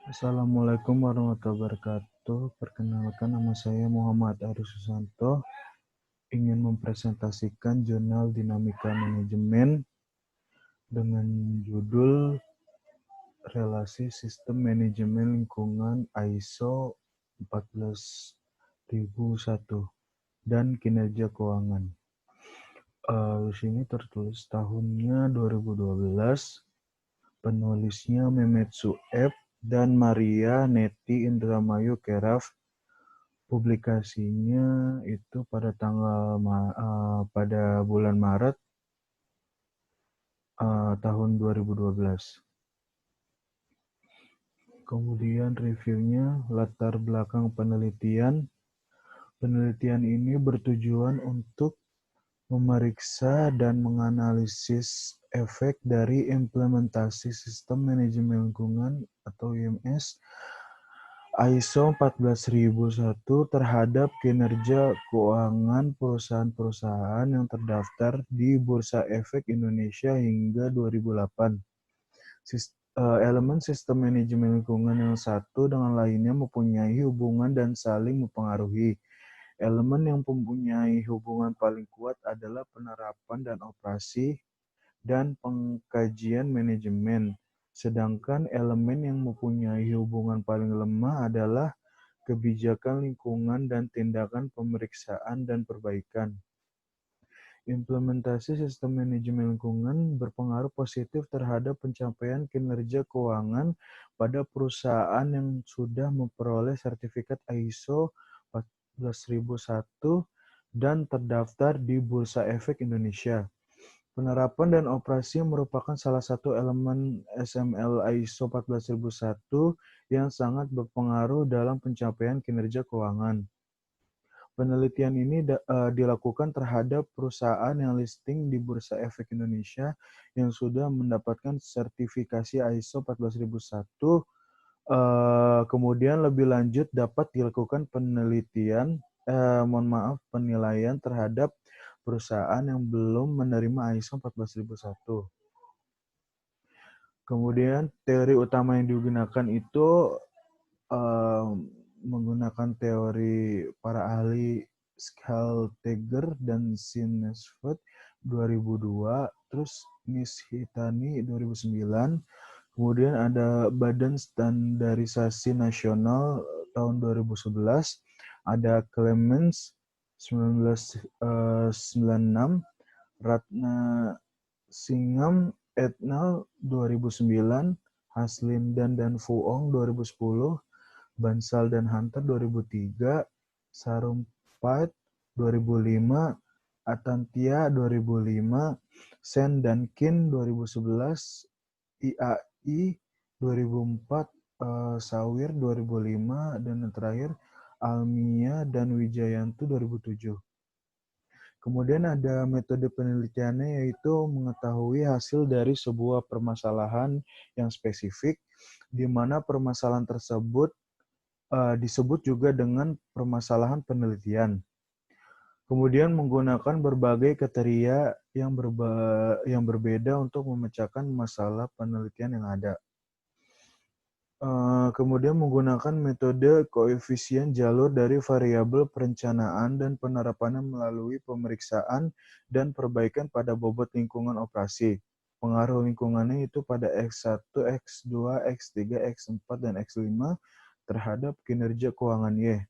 Assalamualaikum warahmatullahi wabarakatuh. Perkenalkan, nama saya Muhammad Aris Susanto. Ingin mempresentasikan jurnal Dinamika Manajemen dengan judul Relasi Sistem Manajemen Lingkungan ISO 14001 dan Kinerja Keuangan. Di sini tertulis tahunnya 2012, penulisnya Mehmet Sueb dan Maria Neti Indramayu Keraf. Publikasinya itu pada bulan Maret tahun 2012. Kemudian reviewnya, latar belakang penelitian. Penelitian ini bertujuan untuk memeriksa dan menganalisis efek dari implementasi Sistem Manajemen Lingkungan atau IMS ISO 14001 terhadap kinerja keuangan perusahaan-perusahaan yang terdaftar di Bursa Efek Indonesia hingga 2008. Elemen sistem manajemen lingkungan yang satu dengan lainnya mempunyai hubungan dan saling mempengaruhi. Elemen yang mempunyai hubungan paling kuat adalah penerapan dan operasi dan pengkajian manajemen. Sedangkan elemen yang mempunyai hubungan paling lemah adalah kebijakan lingkungan dan tindakan pemeriksaan dan perbaikan. Implementasi sistem manajemen lingkungan berpengaruh positif terhadap pencapaian kinerja keuangan pada perusahaan yang sudah memperoleh sertifikat ISO 14001 dan terdaftar di Bursa Efek Indonesia. Penerapan dan operasi merupakan salah satu elemen SML ISO 14001 yang sangat berpengaruh dalam pencapaian kinerja keuangan. Penelitian ini dilakukan terhadap perusahaan yang listing di Bursa Efek Indonesia yang sudah mendapatkan sertifikasi ISO 14001. Kemudian lebih lanjut dapat dilakukan penilaian terhadap perusahaan yang belum menerima ISO 14001. Kemudian teori utama yang digunakan itu menggunakan teori para ahli Schalteger dan Sinesfeld 2002, terus Nishitani 2009, kemudian ada Badan Standarisasi Nasional tahun 2011, ada Clemens 1996, Ratna Singham et al. 2009, Haslindan dan Fuong 2010, Bansal dan Hunter 2003, Sarumpait 2005, Atantia 2005, Sen dan Kin 2011, IAI 2004, Sawir 2005, dan yang terakhir Almia dan Wijayanto 2007. Kemudian ada metode penelitiannya, yaitu mengetahui hasil dari sebuah permasalahan yang spesifik, di mana permasalahan tersebut disebut juga dengan permasalahan penelitian. Kemudian menggunakan berbagai kriteria yang berbeda untuk memecahkan masalah penelitian yang ada. Kemudian menggunakan metode koefisien jalur dari variabel perencanaan dan penerapannya melalui pemeriksaan dan perbaikan pada bobot lingkungan operasi. Pengaruh lingkungannya itu pada X1, X2, X3, X4, dan X5 terhadap kinerja keuangan Y.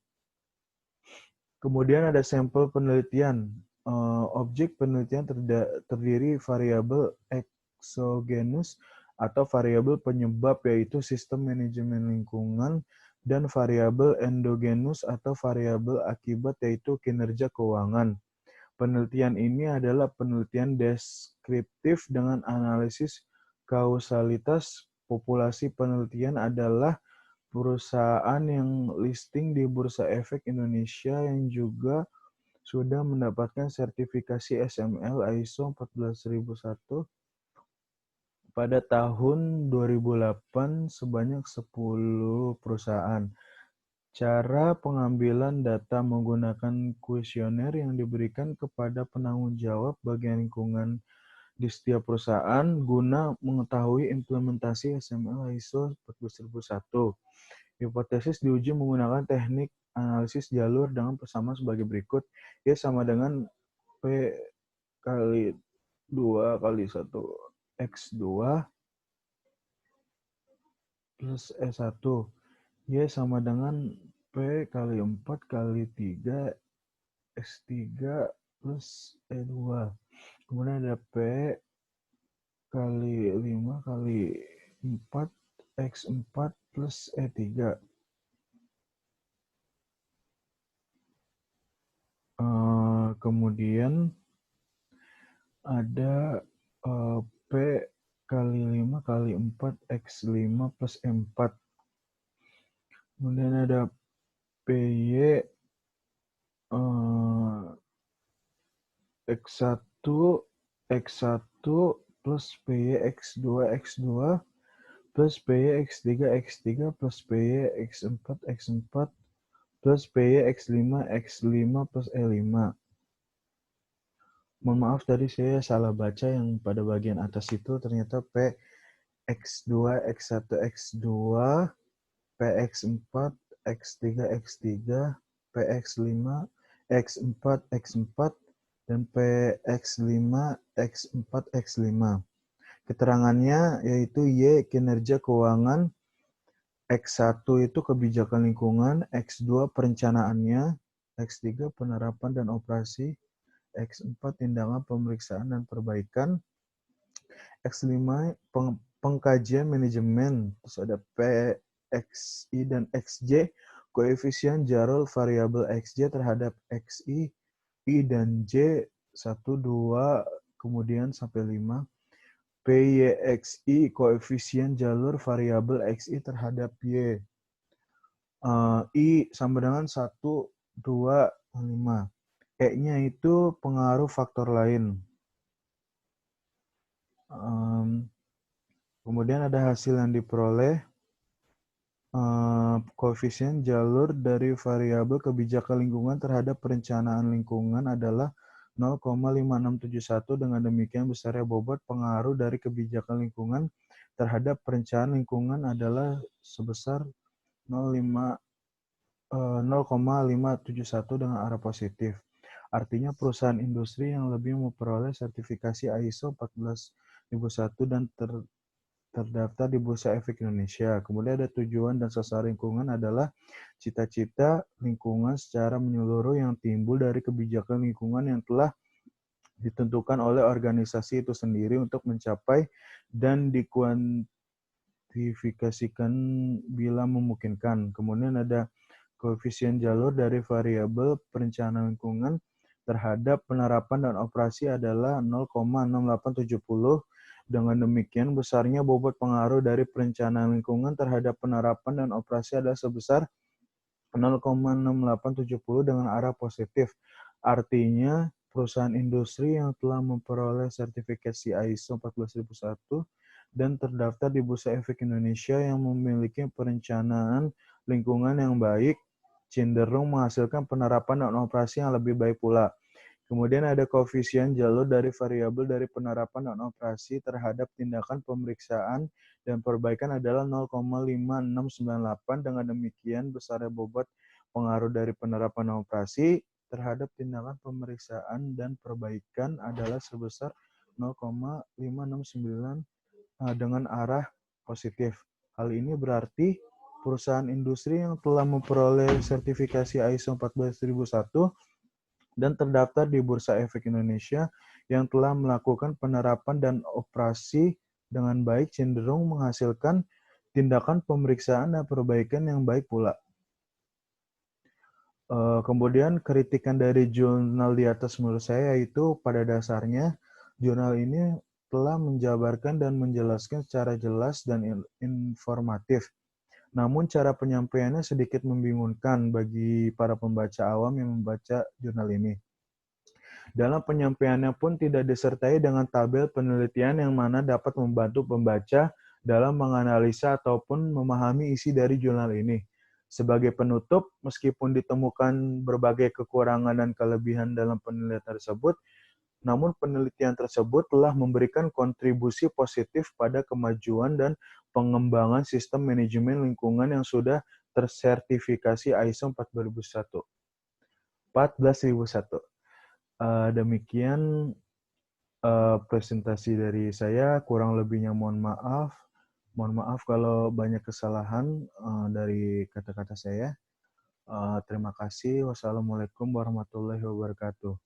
Kemudian ada sampel penelitian. Objek penelitian terdiri variabel eksogenus atau variabel penyebab, yaitu sistem manajemen lingkungan, dan variabel endogenus atau variabel akibat, yaitu kinerja keuangan. Penelitian ini adalah penelitian deskriptif dengan analisis kausalitas. Populasi penelitian adalah perusahaan yang listing di Bursa Efek Indonesia yang juga sudah mendapatkan sertifikasi SML ISO 14001 pada tahun 2008 sebanyak 10 perusahaan. Cara pengambilan data menggunakan kuesioner yang diberikan kepada penanggung jawab bagian lingkungan di setiap perusahaan guna mengetahui implementasi SML ISO 14001. Hipotesis diuji menggunakan teknik analisis jalur dengan persamaan sebagai berikut. Y sama dengan P kali 2 kali 1 X2 plus E1. Y sama dengan P kali 4 kali 3 X3 plus E2. Kemudian ada P kali 5 kali 4 X4 plus E3. Kemudian ada P kali 5 kali 4 X5 plus E4. Kemudian ada PY X1 X1 plus PY X2 X2 plus PY X3 X3 plus PY X4 X4 plus PY X5 X5 plus E5. Mohon maaf tadi saya salah baca yang pada bagian atas itu ternyata P X2 X1 X2 PX4 X3 X3 PX5 X4 X4 dan PX5 X4 X5. Keterangannya yaitu Y kinerja keuangan, X1 itu kebijakan lingkungan, X2 perencanaannya, X3 penerapan dan operasi, X4 tindakan pemeriksaan dan perbaikan, X5 pengkajian manajemen, terus ada PXI dan XJ, koefisien Jarol variabel XJ terhadap XI, I dan J 1, 2, kemudian sampai 5. PYXI, koefisien jalur variabel XI terhadap Y. I sama dengan 1, 2, 5. E-nya itu pengaruh faktor lain. Kemudian ada hasil yang diperoleh. Koefisien jalur dari variabel kebijakan lingkungan terhadap perencanaan lingkungan adalah 0,5671. Dengan demikian besarnya bobot pengaruh dari kebijakan lingkungan terhadap perencanaan lingkungan adalah sebesar 0,571 dengan arah positif. Artinya perusahaan industri yang lebih memperoleh sertifikasi ISO 14001 dan terdaftar di Bursa Efek Indonesia. Kemudian ada tujuan dan sasaran lingkungan adalah cita-cita lingkungan secara menyeluruh yang timbul dari kebijakan lingkungan yang telah ditentukan oleh organisasi itu sendiri untuk mencapai dan dikuantifikasikan bila memungkinkan. Kemudian ada koefisien jalur dari variabel perencanaan lingkungan terhadap penerapan dan operasi adalah 0,6870. Dengan demikian, besarnya bobot pengaruh dari perencanaan lingkungan terhadap penerapan dan operasi adalah sebesar 0,6870 dengan arah positif. Artinya, perusahaan industri yang telah memperoleh sertifikasi ISO 14001 dan terdaftar di Bursa Efek Indonesia yang memiliki perencanaan lingkungan yang baik, cenderung menghasilkan penerapan dan operasi yang lebih baik pula. Kemudian ada koefisien jalur dari variabel dari penerapan dan operasi terhadap tindakan pemeriksaan dan perbaikan adalah 0,5698. Dengan demikian besarnya bobot pengaruh dari penerapan dan operasi terhadap tindakan pemeriksaan dan perbaikan adalah sebesar 0,569 dengan arah positif. Hal ini berarti perusahaan industri yang telah memperoleh sertifikasi ISO 14001 dan terdaftar di Bursa Efek Indonesia yang telah melakukan penerapan dan operasi dengan baik cenderung menghasilkan tindakan pemeriksaan dan perbaikan yang baik pula. Kemudian kritikan dari jurnal di atas menurut saya yaitu pada dasarnya jurnal ini telah menjabarkan dan menjelaskan secara jelas dan informatif. Namun cara penyampaiannya sedikit membingungkan bagi para pembaca awam yang membaca jurnal ini. Dalam penyampaiannya pun tidak disertai dengan tabel penelitian yang mana dapat membantu pembaca dalam menganalisa ataupun memahami isi dari jurnal ini. Sebagai penutup, meskipun ditemukan berbagai kekurangan dan kelebihan dalam penelitian tersebut, Namun penelitian tersebut telah memberikan kontribusi positif pada kemajuan dan pengembangan sistem manajemen lingkungan yang sudah tersertifikasi ISO 14001. Demikian presentasi dari saya, kurang lebihnya mohon maaf. Mohon maaf kalau banyak kesalahan dari kata-kata saya. Terima kasih. Wassalamualaikum warahmatullahi wabarakatuh.